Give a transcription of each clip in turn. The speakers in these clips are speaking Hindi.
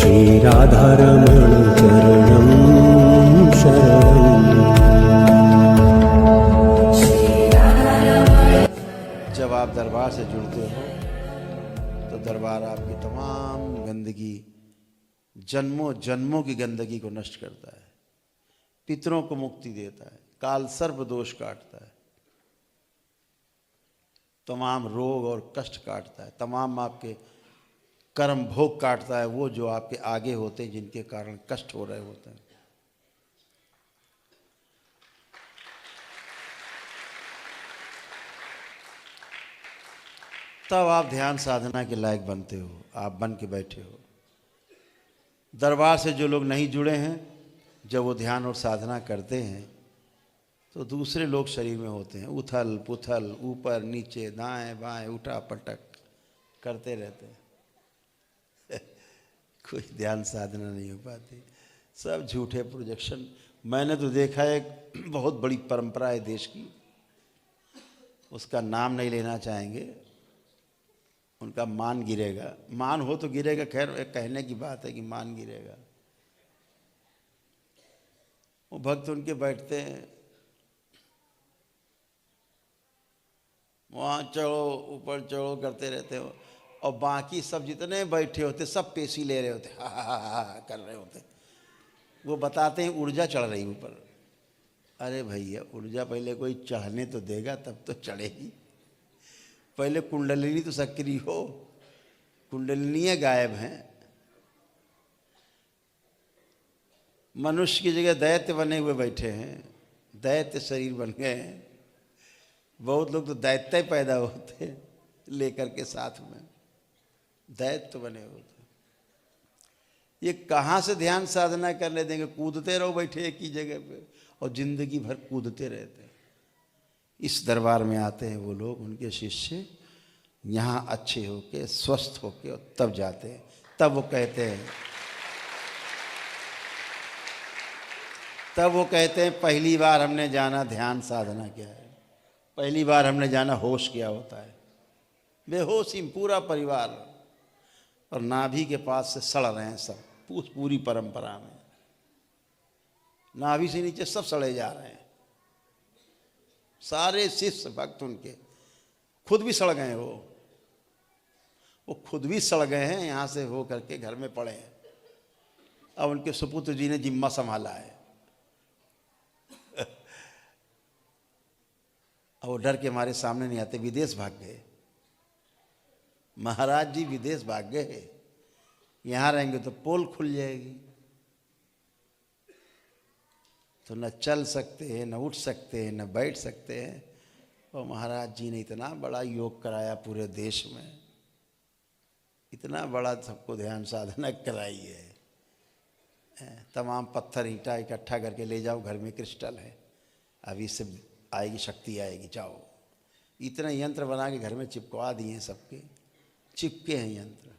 श्री राधारमण चरणं शरणं। जब आप दरबार से जुड़ते हो तो दरबार आपकी तमाम गंदगी, जन्मों जन्मों की गंदगी को नष्ट करता है, पितरों को मुक्ति देता है, काल सर्प दोष काटता है, तमाम रोग और कष्ट काटता है, तमाम आपके कर्म भोग काटता है, वो जो आपके आगे होते हैं जिनके कारण कष्ट हो रहे होते हैं। तब आप ध्यान साधना के लायक बनते हो, आप बन के बैठे हो। दरबार से जो लोग नहीं जुड़े हैं, जब वो ध्यान और साधना करते हैं तो दूसरे लोग शरीर में होते हैं, उथल पुथल, ऊपर नीचे, दाएं बाएं, उठा पटक करते रहते हैं। कोई ध्यान साधना नहीं हो पाती, सब झूठे प्रोजेक्शन। मैंने तो देखा है एक बहुत बड़ी परंपरा है देश की, उसका नाम नहीं लेना चाहेंगे, उनका मान गिरेगा। मान हो तो गिरेगा, खैर एक कहने की बात है कि मान गिरेगा। वो भक्त उनके बैठते हैं, वहाँ चढ़ो ऊपर चढ़ो करते रहते हो, और बाकी सब जितने बैठे होते सब पेशी ले रहे होते, हा हा हा हा कर रहे होते। वो बताते हैं ऊर्जा चढ़ रही ऊपर। अरे भैया, ऊर्जा पहले कोई चढ़ने तो देगा तब तो चढ़ेगी। पहले कुंडलिनी तो सक्रिय हो, कुंडलिनी गायब हैं। मनुष्य की जगह दैत्य बने हुए बैठे हैं, दैत्य शरीर बन गए हैं। बहुत लोग तो दैत्य पैदा होते हैं लेकर के साथ में, दैत्य बने होते। ये कहाँ से ध्यान साधना करने देंगे? कूदते रहो बैठे एक ही जगह पे, और जिंदगी भर कूदते रहते हैं। इस दरबार में आते हैं वो लोग, उनके शिष्य, यहाँ अच्छे होके स्वस्थ होके, और तब जाते हैं। तब वो कहते हैं पहली बार हमने जाना ध्यान साधना क्या है, पहली बार हमने जाना होश क्या होता है। बेहोशी पूरा परिवार, और नाभि के पास से सड़ रहे हैं सब, पूरी परंपरा में नाभि से नीचे सब सड़े जा रहे हैं। सारे शिष्य भक्त उनके खुद भी सड़ गए, वो खुद भी सड़ गए हैं, यहाँ से हो करके घर में पड़े हैं। अब उनके सुपुत्र जी ने जिम्मा संभाला है। अब वो डर के मारे सामने नहीं आते, विदेश भाग गए। महाराज जी विदेश भाग गए, यहाँ रहेंगे तो पोल खुल जाएगी, तो न चल सकते हैं, न उठ सकते हैं, न बैठ सकते हैं। और महाराज जी ने इतना बड़ा योग कराया पूरे देश में, इतना बड़ा सबको ध्यान साधना कराई है। तमाम पत्थर ईंटा इकट्ठा करके ले जाओ, घर में क्रिस्टल है, अभी से आएगी शक्ति आएगी, जाओ। इतने यंत्र बना के घर में चिपकवा दिए हैं, सबके चिपके हैं यंत्र।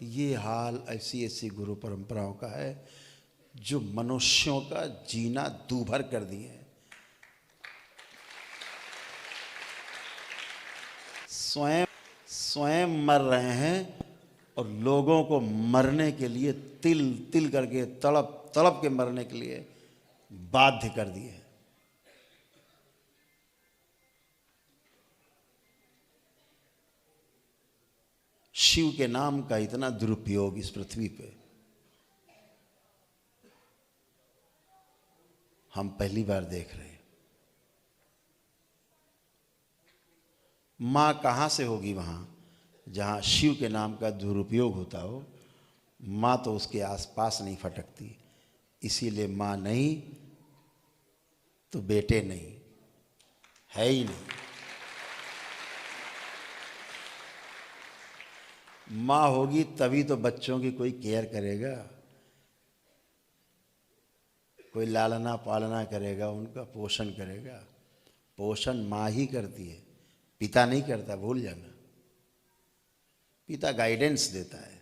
ये हाल ऐसी ऐसी गुरु परंपराओं का है जो मनुष्यों का जीना दूभर कर दिए हैं। स्वयं मर रहे हैं, और लोगों को मरने के लिए तिल तिल करके, तड़प तड़प के मरने के लिए बाध्य कर दिए। शिव के नाम का इतना दुरुपयोग इस पृथ्वी पे हम पहली बार देख रहे हैं। मां कहां से होगी? वहां जहां शिव के नाम का दुरुपयोग होता हो, मां तो उसके आसपास नहीं फटकती। इसीलिए मां नहीं तो बेटे नहीं, है ही नहीं। माँ होगी तभी तो बच्चों की कोई केयर करेगा, कोई लालना पालना करेगा, उनका पोषण करेगा। पोषण माँ ही करती है, पिता नहीं करता, भूल जाना। पिता गाइडेंस देता है,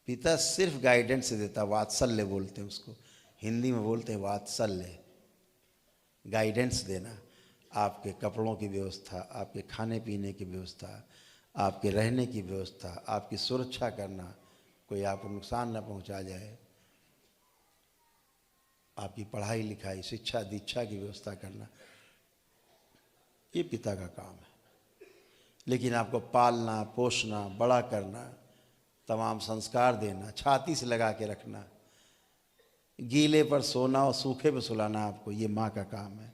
पिता सिर्फ गाइडेंस देता, वात्सल्य बोलते हैं उसको, हिंदी में बोलते हैं वात्सल्य। गाइडेंस देना, आपके कपड़ों की व्यवस्था, आपके खाने पीने की व्यवस्था, आपके रहने की व्यवस्था, आपकी सुरक्षा करना, कोई आपको नुकसान न पहुंचा जाए, आपकी पढ़ाई लिखाई, शिक्षा दीक्षा की व्यवस्था करना, ये पिता का काम है। लेकिन आपको पालना पोषना, बड़ा करना, तमाम संस्कार देना, छाती से लगा के रखना, गीले पर सोना और सूखे पर सुलाना, आपको ये माँ का काम है।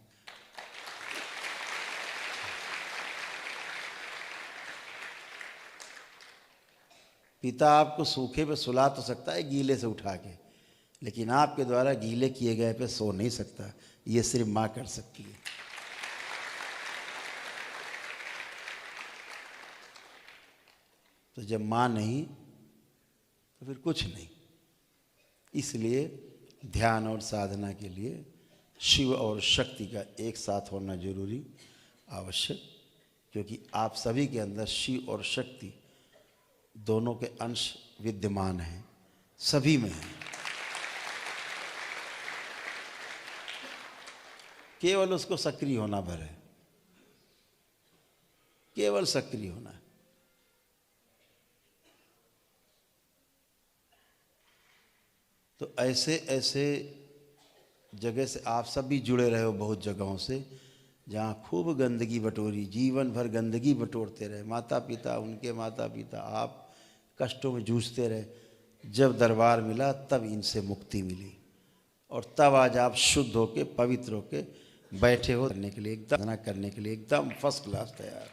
पिता आपको सूखे पे सुला तो सकता है गीले से उठा के, लेकिन आपके द्वारा गीले किए गए पे सो नहीं सकता। ये सिर्फ माँ कर सकती है। तो जब माँ नहीं तो फिर कुछ नहीं। इसलिए ध्यान और साधना के लिए शिव और शक्ति का एक साथ होना जरूरी, आवश्यक, क्योंकि आप सभी के अंदर शिव और शक्ति दोनों के अंश विद्यमान हैं, सभी में हैं। केवल उसको सक्रिय होना भर है, केवल सक्रिय होना है। तो ऐसे ऐसे जगह से आप सब भी जुड़े रहे हो, बहुत जगहों से जहाँ खूब गंदगी बटोरी, जीवन भर गंदगी बटोरते रहे, माता पिता, उनके माता पिता, आप कष्टों में जूझते रहे। जब दरबार मिला तब इनसे मुक्ति मिली, और तब आज आप शुद्ध होके, पवित्र होके बैठे हो, करने के लिए एकदम फर्स्ट क्लास तैयार।